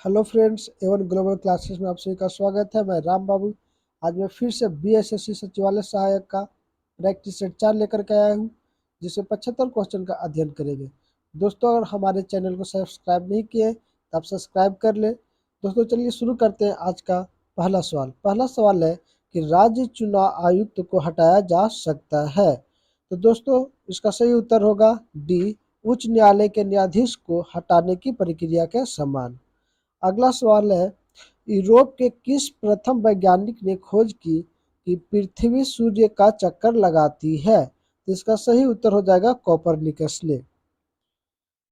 Hello friends, Avan global classes में आप सभी का स्वागत है। मैं राम बाबू। आज मैं फिर से बीएसएससी सचिवालय सहायक का प्रैक्टिस सेट 4 लेकर के आया हूँ, जिसमें 75 क्वेश्चन का अध्ययन करेंगे। दोस्तों, अगर हमारे चैनल को सब्सक्राइब नहीं किए तो आप सब्सक्राइब कर ले। दोस्तों, चलिए शुरू करते हैं। आज का पहला सवाल है कि राज्य चुनाव आयुक्त को हटाया जा सकता है। तो दोस्तों, इसका सही उत्तर होगा डी, उच्च न्यायालय के न्यायाधीश को हटाने की प्रक्रिया के समान। अगला सवाल है, यूरोप के किस प्रथम वैज्ञानिक ने खोज की कि पृथ्वी सूर्य का चक्कर लगाती है? तो इसका सही उत्तर हो जाएगा कोपरनिकस ने।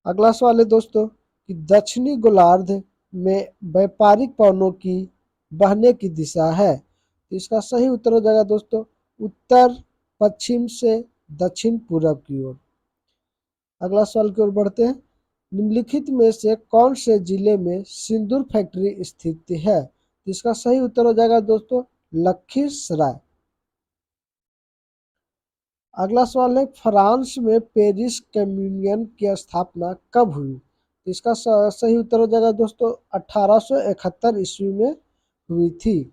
अगला सवाल है दोस्तों कि दक्षिणी गोलार्ध में व्यापारिक पवनों की बहने की दिशा है। तो इसका सही उत्तर हो जाएगा दोस्तों उत्तर पश्चिम से दक्षिण पूर्व की ओर। अगला सवाल की ओर बढ़ते हैं। निम्नलिखित में से कौन से जिले में सिंदूर फैक्ट्री स्थित है? इसका सही उत्तर हो जाएगा दोस्तों लखीसराय। अगला सवाल है, फ्रांस में पेरिस कम्युनियन की स्थापना कब हुई? इसका सही उत्तर हो जाएगा दोस्तों 1871 ईस्वी में हुई थी।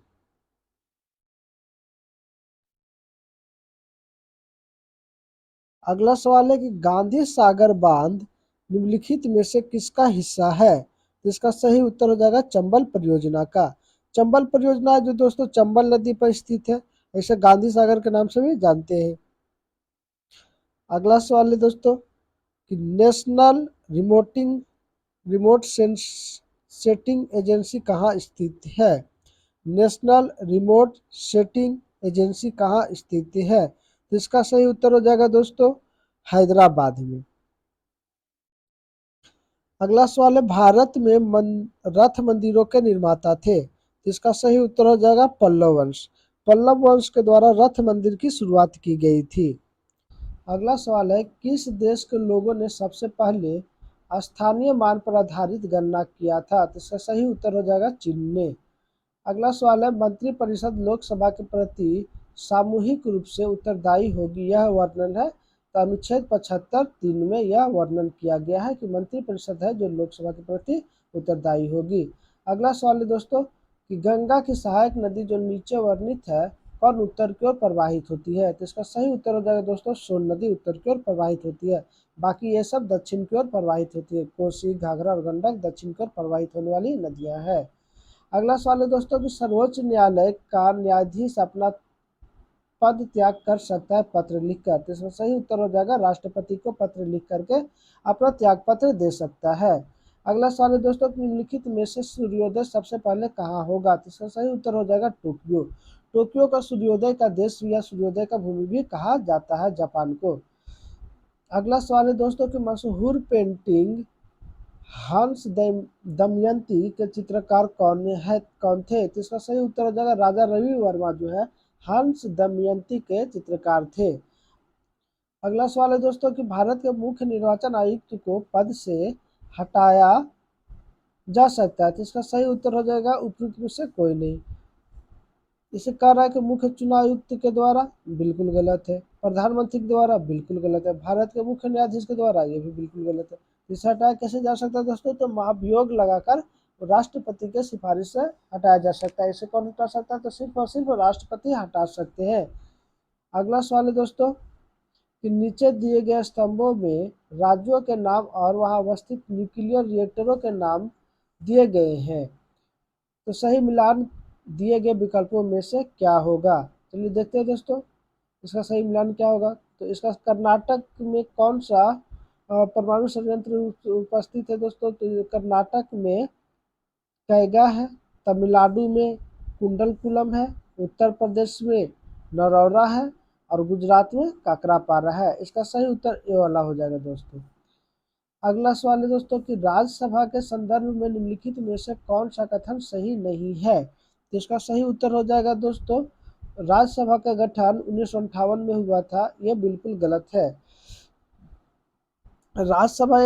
अगला सवाल है कि गांधी सागर बांध निम्नलिखित में से किसका हिस्सा है? तो इसका सही उत्तर हो जाएगा चंबल परियोजना का। चंबल परियोजना जो दोस्तों चंबल नदी पर स्थित है, इसे गांधी सागर के नाम से भी जानते हैं। अगला सवाल है दोस्तों कि नेशनल रिमोट सेटिंग एजेंसी कहाँ स्थित है? नेशनल रिमोट सेटिंग एजेंसी कहाँ स्थित है? तो इसका सही उत्तर हो जाएगा दोस्तों हैदराबाद में। अगला सवाल है, भारत में रथ मंदिरों के निर्माता थे। इसका सही उत्तर हो जाएगा पल्लव वंश। पल्लव वंश के द्वारा रथ मंदिर की शुरुआत की गई थी। अगला सवाल है, किस देश के लोगों ने सबसे पहले स्थानीय मान पर आधारित गणना किया था? तो इसका सही उत्तर हो जाएगा चीन ने। अगला सवाल है, मंत्रिपरिषद लोकसभा के प्रति सामूहिक रूप से उत्तरदायी होगी, यह वर्णन है। तो अनुच्छेद 75(3) में यह वर्णन किया गया है कि मंत्रिपरिषद है जो लोकसभा के प्रति उत्तरदायी होगी। अगला सवाल है दोस्तों कि गंगा की सहायक नदी जो नीचे वर्णित है कौन उत्तर की ओर प्रवाहित होती है? तो इसका सही उत्तर हो जाएगा दोस्तों सोन नदी उत्तर की ओर प्रवाहित होती है। बाकी ये सब दक्षिण की ओर प्रवाहित होती है। कोसी, घाघरा और गंडक दक्षिण की ओर प्रवाहित होने वाली नदियां हैं। अगला सवाल है दोस्तों कि सर्वोच्च न्यायालय का न्यायाधीश अपना पद त्याग कर सकता है पत्र लिखकर? तो इसका सही उत्तर हो जाएगा राष्ट्रपति को पत्र लिख करके अपना त्याग पत्र दे सकता है। अगला सवाल है दोस्तों कि निम्नलिखित में से सूर्योदय सबसे पहले कहाँ होगा? तो इसका सही उत्तर हो जाएगा टोक्यो। टोक्यो का सूर्योदय का देश या सूर्योदय का भूमि भी कहा जाता है जापान को। अगला सवाल है दोस्तों कि मशहूर पेंटिंग हंस दमयंती के चित्रकार कौन थे? तो इसका सही उत्तर हो जाएगा राजा रवि वर्मा जो है हंस दमयंती के चित्रकार थे। अगला सवाल है दोस्तों कि भारत के मुख्य निर्वाचन आयुक्त को पद से हटाया जा सकता है? तो इसका सही उत्तर हो जाएगा उपयुक्त में से कोई नहीं। इसे कह रहा है कि मुख्य चुनाव आयुक्त के द्वारा, बिल्कुल गलत है। प्रधानमंत्री के द्वारा, बिल्कुल गलत है। भारत के मुख्य न्यायाधीश के द्वारा, ये भी बिल्कुल गलत है। इसे हटाया कैसे जा सकता है दोस्तों? तो महाभियोग लगाकर राष्ट्रपति के सिफारिश से हटाया जा सकता है। इसे कौन हटा सकता है? तो सिर्फ और सिर्फ राष्ट्रपति हटा सकते हैं। अगला सवाल है दोस्तों कि नीचे दिए गए स्तंभों में राज्यों के नाम और वहां अवस्थित न्यूक्लियर रिएक्टरों के नाम दिए गए हैं, तो सही मिलान दिए गए विकल्पों में से क्या होगा? चलिए देखते हैं दोस्तों इसका सही मिलान क्या होगा। तो इसका कर्नाटक में कौन सा परमाणु संयंत्र उपस्थित है दोस्तों? तो कर्नाटक में कैगा है, तमिलनाडु में कुंडलकुलम है, उत्तर प्रदेश में नरौरा है और गुजरात में काकरापारा है। इसका सही उत्तर ए वाला हो जाएगा दोस्तों। अगला सवाल है दोस्तों कि राज्यसभा के संदर्भ में निम्नलिखित में से कौन सा कथन सही नहीं है? तो इसका सही उत्तर हो जाएगा दोस्तों राज्यसभा का गठन 1958 में हुआ था, यह बिल्कुल गलत है। राज्यसभा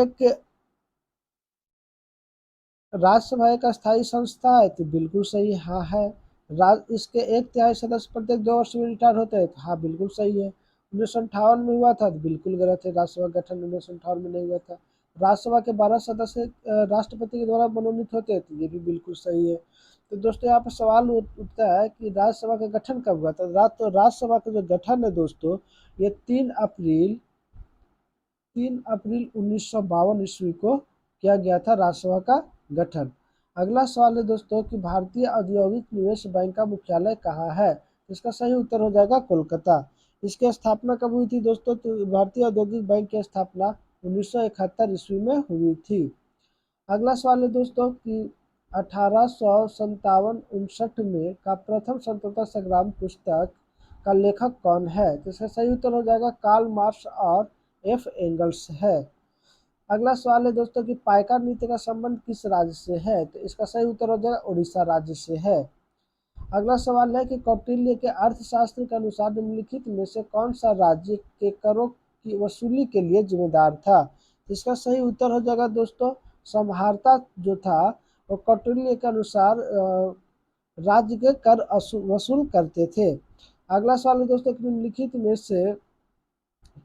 एक अस्थायी संस्था है, तो बिल्कुल सही हाँ है। इसके 1/3 सदस्य प्रत्येक 2 वर्ष में रिटायर होते हैं, तो हाँ बिल्कुल सही है। 1958 में हुआ था, तो बिल्कुल गलत है। राज्यसभा गठन 1958 में नहीं हुआ था। राज्यसभा के 12 सदस्य राष्ट्रपति के द्वारा मनोनीत होते हैं, तो ये भी बिल्कुल सही है। तो दोस्तों यहाँ पर सवाल उठता है कि राज्यसभा का गठन कब हुआ था। तो राज्यसभा का जो गठन है दोस्तों, ये 3 अप्रैल 1952 ईस्वी को किया गया था राज्यसभा का गठन। अगला सवाल है दोस्तों कि भारतीय औद्योगिक निवेश बैंक का मुख्यालय कहाँ है। इसका सही उत्तर हो जाएगा कोलकाता। इसकी स्थापना कब हुई थी दोस्तों, तो भारतीय औद्योगिक बैंक की स्थापना 1971 ईस्वी में हुई थी। अगला सवाल है दोस्तों कि 1857-59 में का प्रथम स्वतंत्रता संग्राम पुस्तक का लेखक कौन है। तो इसका सही उत्तर हो जाएगा कार्ल मार्क्स और एफ एंगल्स है। अगला सवाल है दोस्तों कि पाइका नृत्य का संबंध किस राज्य से है। तो इसका सही उत्तर हो जाएगा उड़ीसा राज्य से है। अगला सवाल है कि कौटिल्य के अर्थशास्त्र के अनुसार निम्नलिखित में से कौन सा राज्य के करों की वसूली के लिए जिम्मेदार था। इसका सही उत्तर हो जाएगा दोस्तों सम्हारता जो था वो कौटिल्य के अनुसार राज्य के कर वसूल करते थे। अगला सवाल है दोस्तों निम्नलिखित में से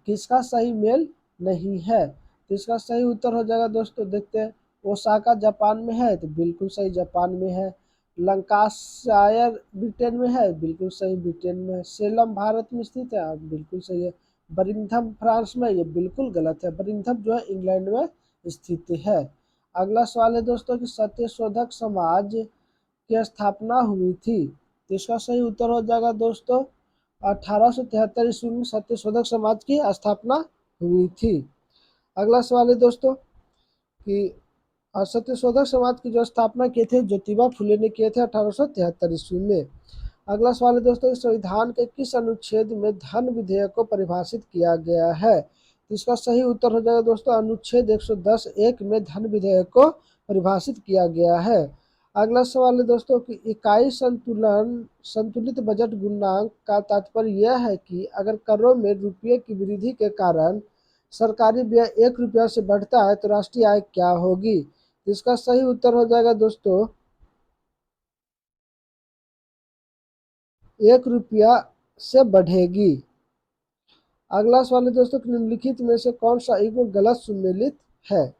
किसका सही मेल नहीं है। तो इसका सही उत्तर हो जाएगा दोस्तों, देखते हैं। ओसाका जापान में है, तो बिल्कुल सही जापान में है। लंकाशायर ब्रिटेन में है, बिल्कुल सही ब्रिटेन में है। सेलम भारत में स्थित है, बिल्कुल सही है। बरिंघम फ्रांस में, ये बिल्कुल गलत है। बरिंघम जो है इंग्लैंड में स्थित है। अगला सवाल है दोस्तों कि सत्यशोधक समाज की स्थापना हुई थी। तो इसका सही उत्तर हो जाएगा दोस्तों 1873 ईस्वी में सत्यशोधक समाज की स्थापना हुई थी। अगला सवाल है दोस्तों कि सत्यशोधक समाज की जो स्थापना किए थे ज्योतिबा फुले ने किए थे 1873 ईस्वी में। अगला सवाल है दोस्तों संविधान के किस अनुच्छेद में धन विधेयक को परिभाषित किया गया है। तो इसका सही उत्तर हो जाएगा दोस्तों अनुच्छेद 110(1) में धन विधेयक को परिभाषित किया गया है। अगला सवाल है दोस्तों कि इकाई संतुलित बजट गुणांक का तात्पर्य यह है कि अगर करों में रुपये की वृद्धि के कारण सरकारी व्यय 1 रुपया से बढ़ता है तो राष्ट्रीय आय क्या होगी। इसका सही उत्तर हो जाएगा दोस्तों 1 रुपया से बढ़ेगी। अगला सवाल है दोस्तों निम्नलिखित में से कौन सा युग्म गलत सुमेलित है।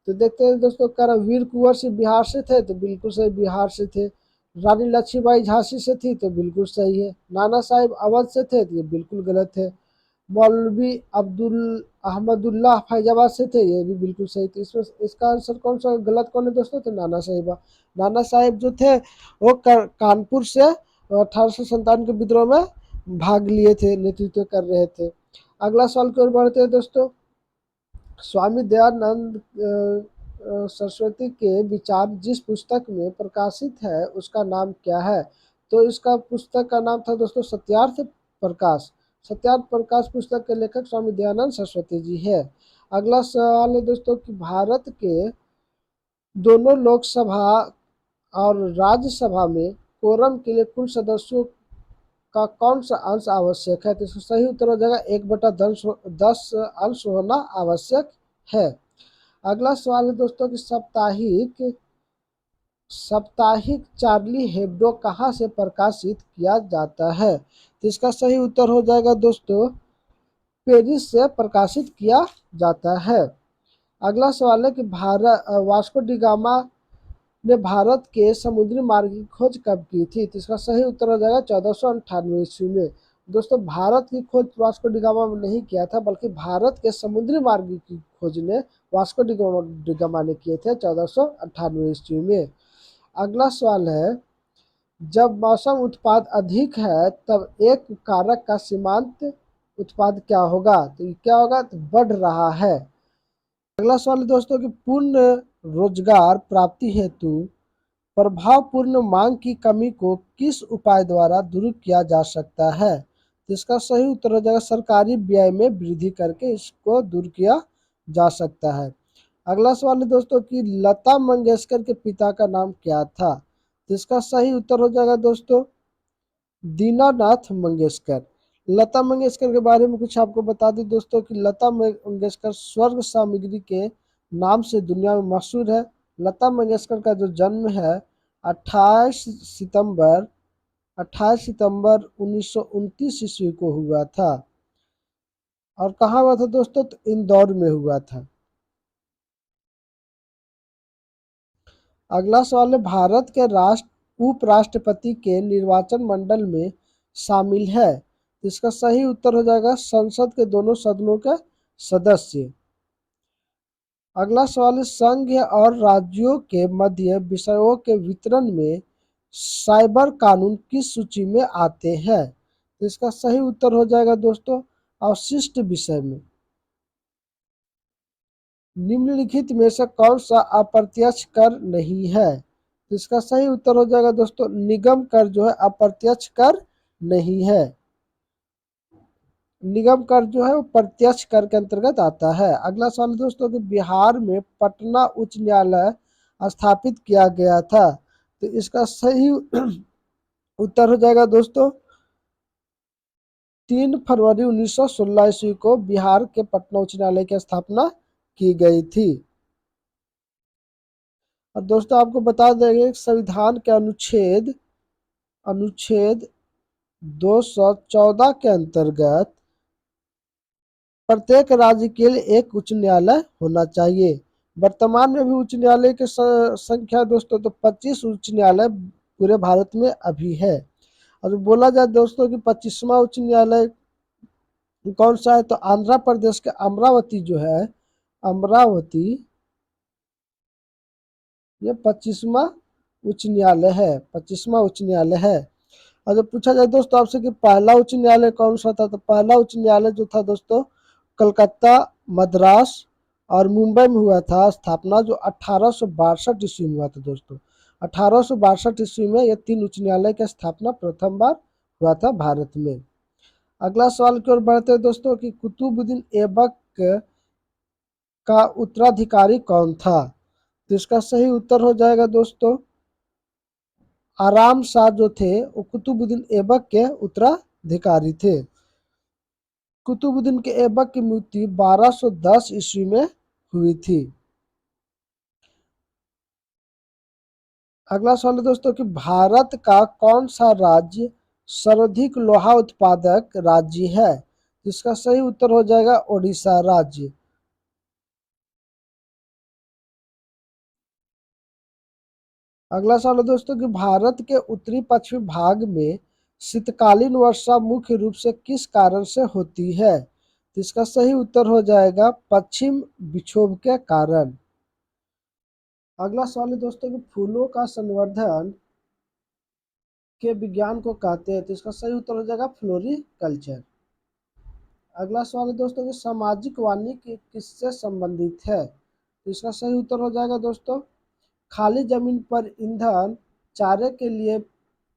तो देखते हैं दोस्तों करमवीर कुंवर सिंह बिहार से थे, तो बिल्कुल सही बिहार से थे। रानी लक्ष्मीबाई झांसी से थी, तो बिल्कुल सही है। नाना साहिब अवध से थे, तो ये बिल्कुल गलत है। मौलवी अब्दुल अहमदुल्लाह फैजाबाद से थे, ये भी बिल्कुल सही थे। इसमें इसका आंसर कौन सा गलत कौन है दोस्तों, तो नाना साहिबा। नाना साहिब जो थे वो कानपुर से 1857 के विद्रोह में भाग लिए थे, नेतृत्व कर रहे थे। अगला सवाल की ओर बढ़ते हैं दोस्तों। स्वामी दयानंद सरस्वती के विचार जिस पुस्तक में प्रकाशित है उसका नाम क्या है। तो इसका पुस्तक का नाम था दोस्तों सत्यार्थ प्रकाश। सत्यार्थ प्रकाश पुस्तक के लेखक स्वामी दयानंद सरस्वती जी है। अगला सवाल है दोस्तों कि भारत के दोनों लोकसभा और राज्यसभा में कोरम के लिए कुल सदस्यों का कौन सा अंश आवश्यक है। तो इसका सही उत्तर हो जाएगा 1/10 अंश होना आवश्यक है। अगला सवाल है दोस्तों कि साप्ताहिक चार्ली हेब्डो कहाँ से प्रकाशित किया जाता है। तो इसका सही उत्तर हो जाएगा दोस्तों पेरिस से प्रकाशित किया जाता है। अगला सवाल है कि भारत वास्को डी गामा ने भारत के समुद्री मार्ग की खोज कब की थी। तो इसका सही उत्तर हो जाएगा 1498 ईस्वी में। दोस्तों भारत की खोज वास्को डी गामा ने नहीं किया था, बल्कि भारत के समुद्री मार्ग की खोज ने वास्को डी गामा ने किए थे 1498 ईस्वी में। अगला सवाल है जब मौसम उत्पाद अधिक है तब एक कारक का सीमांत उत्पाद क्या होगा। तो क्या होगा, तो बढ़ रहा है। अगला सवाल है दोस्तों कि पूर्ण रोजगार प्राप्ति हेतु प्रभावपूर्ण मांग की कमी को किस उपाय द्वारा दूर किया जा सकता है। तो इसका सही उत्तर हो जाएगा सरकारी व्यय में वृद्धि करके इसको दूर किया जा सकता है। अगला सवाल है दोस्तों कि लता मंगेशकर के पिता का नाम क्या था। तो इसका सही उत्तर हो जाएगा दोस्तों दीनानाथ मंगेशकर। लता मंगेशकर के बारे में कुछ आपको बता दें दोस्तों कि लता मंगेशकर स्वर्ग सामग्री के नाम से दुनिया में मशहूर है। लता मंगेशकर का जो जन्म है 28 सितंबर 1929 ईस्वी को हुआ था। और कहाँ हुआ था दोस्तों, तो इंदौर में हुआ था। अगला सवाल है, भारत के राष्ट्र उपराष्ट्रपति के निर्वाचन मंडल में शामिल है। इसका सही उत्तर हो जाएगा संसद के दोनों सदनों के सदस्य। अगला सवाल है, संघ और राज्यों के मध्य विषयों के वितरण में साइबर कानून किस सूची में आते हैं। तो इसका सही उत्तर हो जाएगा दोस्तों अवशिष्ट विषय में। निम्नलिखित में से कौन सा अप्रत्यक्ष कर नहीं है। तो इसका सही उत्तर हो जाएगा दोस्तों निगम कर जो है अप्रत्यक्ष कर नहीं है। निगम कर जो है वो प्रत्यक्ष कर के अंतर्गत आता है। अगला सवाल दोस्तों कि बिहार में पटना उच्च न्यायालय स्थापित किया गया था। तो इसका सही उत्तर हो जाएगा दोस्तों 3 फरवरी 1916 ईस्वी को बिहार के पटना उच्च न्यायालय की स्थापना की गई थी। और दोस्तों आपको बता देंगे संविधान के अनुच्छेद 214 के अंतर्गत प्रत्येक राज्य के लिए एक उच्च न्यायालय होना चाहिए। वर्तमान में भी उच्च न्यायालय की संख्या दोस्तों तो 25 उच्च न्यायालय पूरे भारत में अभी है। और बोला जाए दोस्तों कि 25वां उच्च न्यायालय कौन सा है, तो आंध्र प्रदेश के अमरावती जो है, अमरावती ये 25वां उच्च न्यायालय है, 25वां उच्च न्यायालय है। और जब पूछा जाए दोस्तों आपसे कि पहला उच्च न्यायालय कौन सा था, तो पहला उच्च न्यायालय जो था दोस्तों कलकत्ता, मद्रास और मुंबई में हुआ था स्थापना, जो 1862 ईस्वी में हुआ था दोस्तों। 1862 ईस्वी में ये 3 उच्च न्यायालय की स्थापना प्रथम बार हुआ था भारत में। अगला सवाल की ओर बढ़ते हैं दोस्तों कि कुतुबुद्दीन ऐबक का उत्तराधिकारी कौन था। तो इसका सही उत्तर हो जाएगा दोस्तों आराम शाह जो थे वो कुतुबुद्दीन ऐबक के उत्तराधिकारी थे। कुतुबुद्दीन के ऐबक की मृत्यु 1210 ईस्वी में हुई थी। अगला सवाल है दोस्तों कि भारत का कौन सा राज्य सर्वाधिक लोहा उत्पादक राज्य है। इसका सही उत्तर हो जाएगा ओडिशा राज्य। अगला सवाल है दोस्तों कि भारत के उत्तरी पश्चिमी भाग में शीतकालीन वर्षा मुख्य रूप से किस कारण से होती है। तो इसका सही उत्तर हो जाएगा पश्चिम विक्षोभ के कारण। अगला सवाल है दोस्तों कि फूलों का संवर्धन के विज्ञान को कहते हैं। तो इसका सही उत्तर हो जाएगा फ्लोरिकल्चर। अगला सवाल है दोस्तों कि सामाजिक वानिकी किससे संबंधित है। तो इसका सही उत्तर हो जाएगा दोस्तों खाली जमीन पर ईंधन, चारे के लिए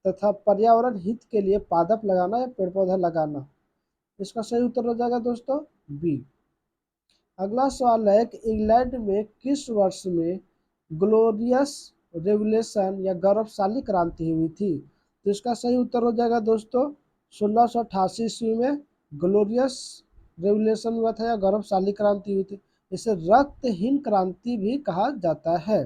तथा पर्यावरण हित के लिए पादप लगाना या पेड़ पौधा लगाना। इसका सही उत्तर हो जाएगा दोस्तों बी। अगला सवाल है कि इंग्लैंड में किस वर्ष में ग्लोरियस रेवोल्यूशन या गौरवशाली क्रांति हुई थी। तो इसका सही उत्तर हो जाएगा दोस्तों 1688 ईस्वी में ग्लोरियस रेवोल्यूशन हुआ था या गौरवशाली क्रांति हुई थी। इसे रक्तहीन क्रांति भी कहा जाता है।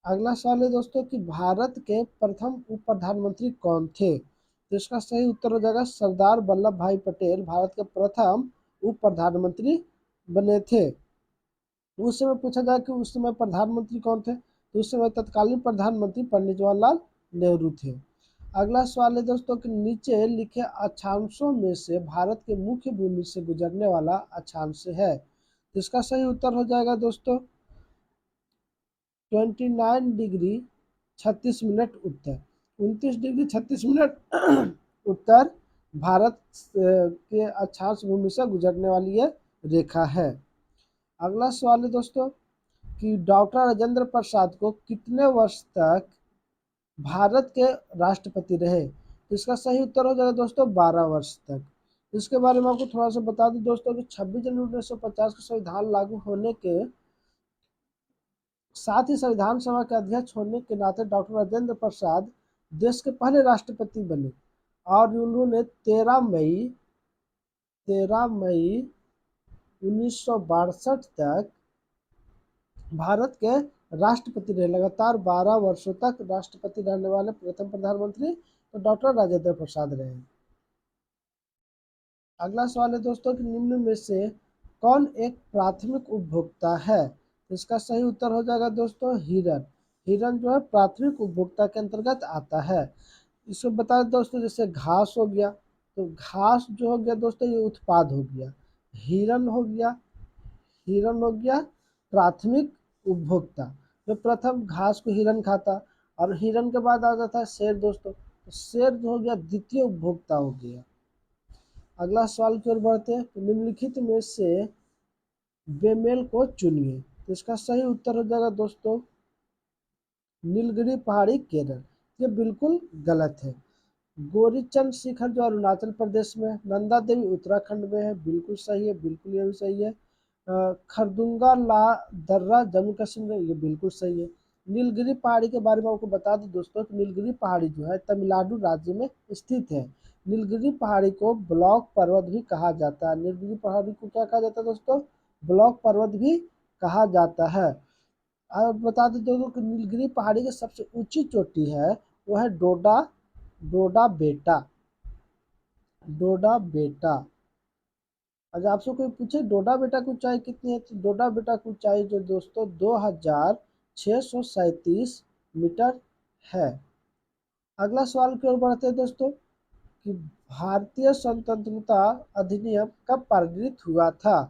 अगला सवाल है दोस्तों कि भारत के प्रथम उप प्रधानमंत्री कौन थे। तो इसका सही उत्तर हो जाएगा सरदार वल्लभ भाई पटेल भारत के प्रथम उप प्रधानमंत्री बने थे। उस समय पूछा जाए कि उस समय प्रधानमंत्री कौन थे, तो उस समय तत्कालीन प्रधानमंत्री पंडित जवाहरलाल नेहरू थे। अगला सवाल है दोस्तों कि नीचे लिखे अक्षांशों में से भारत के मुख्य भूमि से गुजरने वाला अक्षांश है। तो इसका सही उत्तर हो जाएगा दोस्तों 29 डिग्री 36 मिनट उत्तर, 29 डिग्री 36 मिनट उत्तर भारत के अक्षांश भूमि से गुजरने वाली ये रेखा है। अगला सवाल है दोस्तों कि डॉक्टर राजेंद्र प्रसाद को कितने वर्ष तक भारत के राष्ट्रपति रहे। तो इसका सही उत्तर हो जाएगा दोस्तों 12 वर्ष तक। इसके बारे में आपको थोड़ा सा बता दूं दोस्तों कि 26 जनवरी 1950 को संविधान लागू होने के साथ ही संविधान सभा के अध्यक्ष होने के नाते डॉक्टर राजेंद्र प्रसाद देश के पहले राष्ट्रपति बने और उन्होंने 13 मई 1962 तक भारत के राष्ट्रपति रहे। लगातार 12 वर्षों तक राष्ट्रपति रहने वाले प्रथम प्रधानमंत्री तो डॉक्टर राजेंद्र प्रसाद रहे। अगला सवाल है दोस्तों कि निम्न में से कौन एक प्राथमिक उपभोक्ता है। तो इसका सही उत्तर हो जाएगा दोस्तों हिरण। हिरन जो है प्राथमिक उपभोक्ता के अंतर्गत आता है। इसको बता दें दोस्तों, जैसे घास हो गया, तो घास जो हो गया दोस्तों ये उत्पाद हो गया। हिरन हो गया, हिरन हो गया प्राथमिक उपभोक्ता, जो प्रथम घास को हिरन खाता, और हिरन के बाद आ जाता है शेर दोस्तों, तो शेर जो हो गया द्वितीय उपभोक्ता हो गया। अगला सवाल की ओर बढ़ते हैं, तो निम्नलिखित में से बेमेल को चुनिए। तो इसका सही उत्तर हो जाएगा दोस्तों नीलगिरी पहाड़ी केरल। ये बिल्कुल गलत है। गोरीचंद शिखर जो अरुणाचल प्रदेश में है, नंदा देवी उत्तराखंड में है, बिल्कुल सही है, बिल्कुल ये भी सही है। खरदुंगा ला दर्रा जम्मू कश्मीर में, ये बिल्कुल सही है। नीलगिरी पहाड़ी के बारे में आपको बता दूं दोस्तों कि नीलगिरी पहाड़ी जो है तमिलनाडु राज्य में स्थित है। नीलगिरी पहाड़ी को ब्लॉक पर्वत भी कहा जाता है। नीलगिरी पहाड़ी को क्या कहा जाता है दोस्तों? ब्लॉक पर्वत भी कहा जाता है। और बता दें दोस्तों कि नीलगिरी पहाड़ी की सबसे ऊंची चोटी है वो है डोडा, डोडा बेटा, डोडा बेटा। अगर आपसे कोई पूछे डोडा बेटा की ऊंचाई कितनी है, तो डोडा बेटा की ऊंचाई जो दोस्तों 2637 मीटर है। अगला सवाल की ओर बढ़ते हैं दोस्तों कि भारतीय स्वतंत्रता अधिनियम कब पारित हुआ था?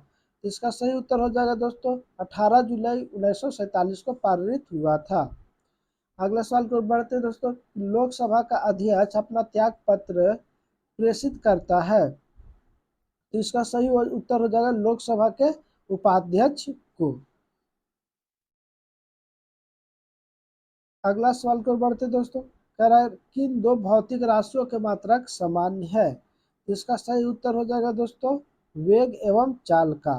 तो इसका सही उत्तर हो जाएगा दोस्तों 18 जुलाई 1947 को पारित हुआ था। अगला सवाल की ओर बढ़ते हैं दोस्तों, लोकसभा का अध्यक्ष अपना त्याग पत्र प्रेषित करता है। तो इसका सही उत्तर हो जाएगा लोकसभा के उपाध्यक्ष को। अगला सवाल की ओर बढ़ते हैं दोस्तों, कह रहा है किन दो भौतिक राशियों के मात्रक सामान्य है? तो इसका सही उत्तर हो जाएगा दोस्तों वेग एवं चाल का।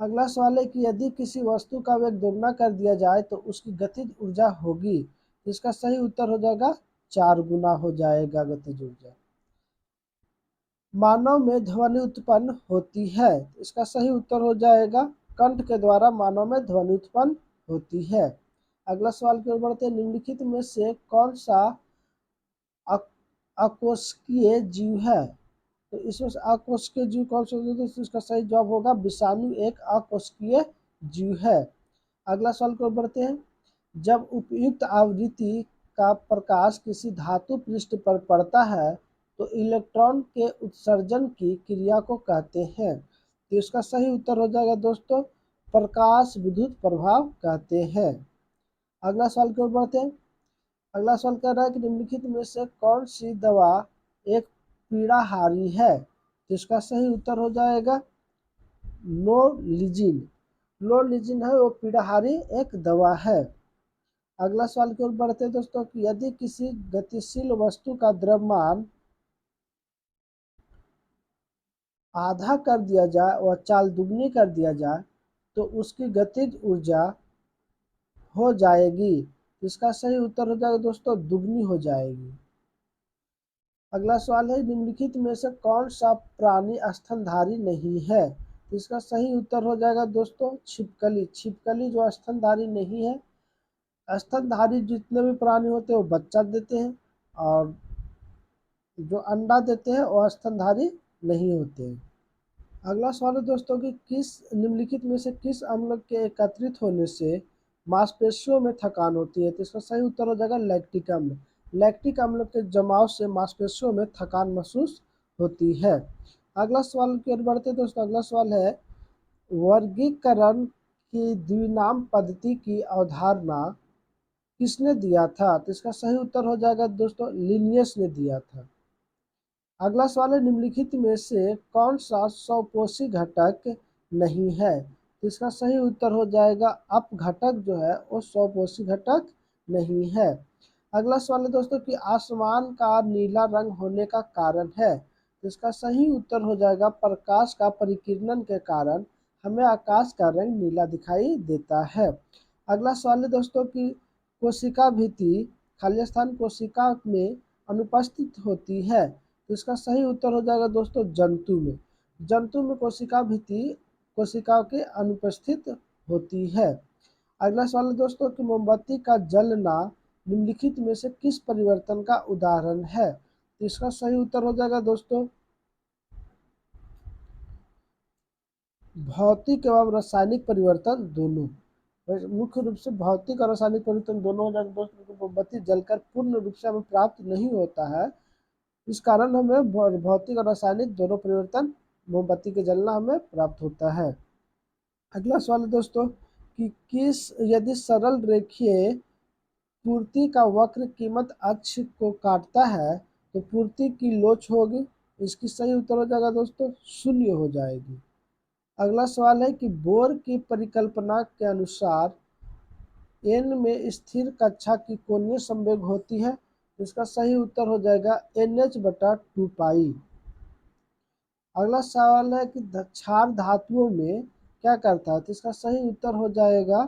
अगला सवाल है कि यदि किसी वस्तु का वेग दोगुना कर दिया जाए तो उसकी गतिज ऊर्जा होगी। तो इसका सही उत्तर हो जाएगा 4 गुना हो जाएगा गतिज ऊर्जा। मानव में ध्वनि उत्पन्न होती है। इसका सही उत्तर हो जाएगा कंठ के द्वारा मानव में ध्वनि उत्पन्न होती है। अगला सवाल की ओर बढ़ते हैं, निम्नलिखित में से कौन सा अकोष्ठीय जीव है? तो इसमें से अकोष्ठीय जीव कौन सा होगा? तो इसका सही जवाब होगा विषाणु एक अकोष्ठीय जीव है। अगला सवाल की ओर बढ़ते हैं, जब उपयुक्त आवृत्ति का प्रकाश किसी धातु पृष्ठ पर पड़ता है तो इलेक्ट्रॉन के उत्सर्जन की क्रिया को कहते हैं। तो इसका सही उत्तर हो जाएगा दोस्तों प्रकाश विद्युत प्रभाव कहते हैं। अगला सवाल की ओर बढ़ते हैं। अगला सवाल कह रहा है कि निम्नलिखित में से कौन सी दवा एक पीड़ाहारी है? तो इसका सही उत्तर हो जाएगा लोलिजिन। लोलिजिन है वो पीड़ाहारी एक दवा है। अगला सवाल की ओर बढ़ते हैं दोस्तों कि यदि किसी गतिशील वस्तु का द्रव्यमान आधा कर दिया जाए और चाल दुगनी कर दिया जाए तो उसकी गतिज ऊर्जा हो जाएगी। इसका सही उत्तर हो जाएगा दोस्तों दुगनी हो जाएगी। अगला सवाल है निम्नलिखित में से कौन सा प्राणी स्तनधारी नहीं है? तो इसका सही उत्तर हो जाएगा दोस्तों छिपकली। छिपकली जो स्तनधारी नहीं है। स्तनधारी जितने भी प्राणी होते हैं वो बच्चा देते हैं, और जो अंडा देते हैं वो स्तनधारी नहीं होते हैं। अगला सवाल है दोस्तों कि किस निम्नलिखित में से किस अम्ल के एकत्रित होने से मांसपेशियों में थकान होती है? तो इसका सही उत्तर हो जाएगा लैक्टिक अम्ल। लैक्टिक अम्ल के जमाव से मांसपेशियों में थकान महसूस होती है। अगला सवाल की ओर बढ़ते हैं दोस्तों। अगला सवाल है वर्गीकरण की द्विनाम पद्धति की अवधारणा किसने दिया था? तो इसका सही उत्तर हो जाएगा दोस्तों लिनियस ने दिया था। अगला सवाल है निम्नलिखित में से कौन सा स्वपोषी घटक नहीं है? तो इसका सही उत्तर हो जाएगा अपघटक जो है वो स्वपोषी घटक नहीं है। अगला सवाल है दोस्तों कि आसमान का नीला रंग होने का कारण है? तो इसका सही उत्तर हो जाएगा प्रकाश का परिकिरणन के कारण हमें आकाश का रंग नीला दिखाई देता है। अगला सवाल है दोस्तों कि कोशिका भित्ति खाली स्थान कोशिका में अनुपस्थित होती है। तो इसका सही उत्तर हो जाएगा दोस्तों जंतु में। जंतु में कोशिका भित्ति कोशिकाओं के अनुपस्थित होती है। अगला सवाल है दोस्तों कि मोमबत्ती का जलना निम्नलिखित में से किस परिवर्तन का उदाहरण है? तो इसका सही उत्तर हो जाएगा दोस्तों भौतिक एवं रासायनिक परिवर्तन दोनों। मुख्य रूप से भौतिक और रासायनिक परिवर्तन दोनों हो जाए दोस्तों, मोमबत्ती जलकर पूर्ण रूप से हमें प्राप्त नहीं होता है। इस कारण हमें भौतिक और रासायनिक दोनों परिवर्तन मोमबत्ती के जलना हमें प्राप्त होता है। अगला सवाल है दोस्तों कि किस यदि सरल रेखीय पूर्ति का वक्र कीमत अक्ष को काटता है तो पूर्ति की लोच होगी। इसकी सही उत्तर हो जाएगा दोस्तों 0 हो जाएगी। अगला सवाल है कि बोर की परिकल्पना के अनुसार n में स्थिर कक्षा की कोणीय संवेग होती है। इसका सही उत्तर हो जाएगा NH/2 पाई। अगला सवाल है कि क्षार धातुओं में क्या करता है, तो इसका सही उत्तर हो जाएगा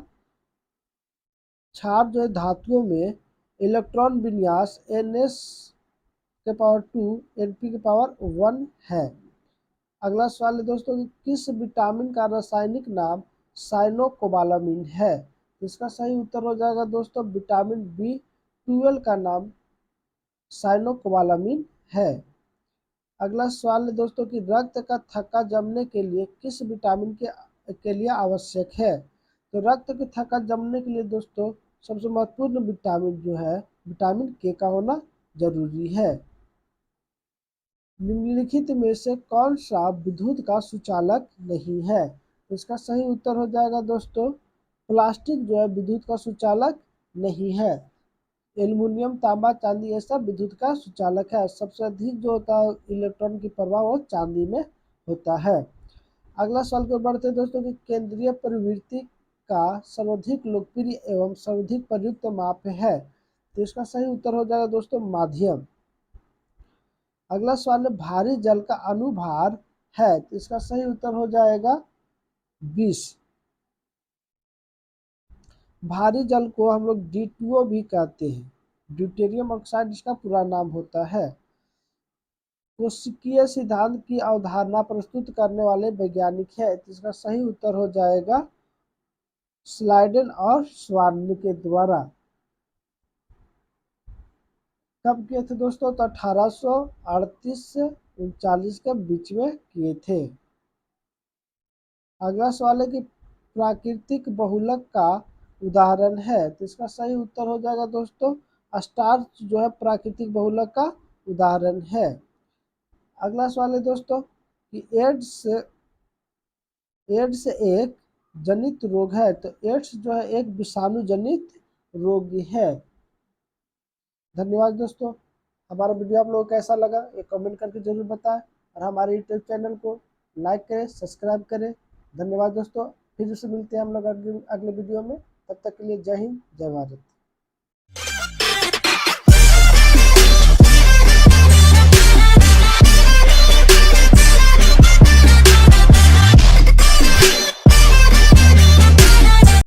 क्षार जो है धातुओं में इलेक्ट्रॉन विन्यास Ns⁻2 Np⁻1 है। अगला सवाल है दोस्तों कि किस विटामिन का रासायनिक नाम साइनोकोबालामिन है। इसका सही उत्तर हो जाएगा दोस्तों विटामिन B12 का नाम साइनोकोबालामिन है। अगला सवाल है दोस्तों कि रक्त का थक्का जमने के लिए किस विटामिन के लिए आवश्यक है। तो रक्त के थक्का जमने के लिए दोस्तों सबसे महत्वपूर्ण विटामिन जो है विटामिन के का होना जरूरी है। निम्नलिखित में से कौन सा विद्युत का सुचालक नहीं है। इसका सही उत्तर हो जाएगा दोस्तों प्लास्टिक जो है विद्युत का सुचालक नहीं है। एल्युमिनियम, तांबा, चांदी ये सब विद्युत का सुचालक है। सबसे अधिक जो होता है इलेक्ट्रॉन की प्रवाह वो चांदी में होता है। अगला सवाल को बढ़ते हैं दोस्तों कि केंद्रीय प्रवृत्ति का सर्वाधिक लोकप्रिय एवं सर्वाधिक प्रयुक्त माप है। तो इसका सही उत्तर हो जाएगा दोस्तों माध्यम। अगला सवाल है भारी जल का अनुभार है। तो इसका सही उत्तर हो जाएगा 20। भारी जल को हम लोग D2O भी कहते हैं, ड्यूटेरियम ऑक्साइड इसका पूरा नाम होता है। कोशिकीय सिद्धांत की अवधारणा प्रस्तुत करने वाले वैज्ञानिक है। तो इसका सही उत्तर हो जाएगा स्लाइडन और स्वार्न के द्वारा। कब किए थे दोस्तों, तो 1838 से 39 के बीच में किए थे। अगला सवाल है कि प्राकृतिक बहुलक का उदाहरण है। तो इसका सही उत्तर हो जाएगा दोस्तों स्टार्च जो है प्राकृतिक बहुलक का उदाहरण है। अगला सवाल है दोस्तों कि एड्स एक जनित रोग है। तो एड्स जो है एक विषाणु जनित रोग है। धन्यवाद दोस्तों। हमारा वीडियो आप लोगों को कैसा लगा ये कमेंट करके जरूर बताएं और हमारे यूट्यूब चैनल को लाइक करें, सब्सक्राइब करें। धन्यवाद दोस्तों। फिर से मिलते हैं हम लोग अगले वीडियो में। तब तक के लिए जय हिंद, जय भारत।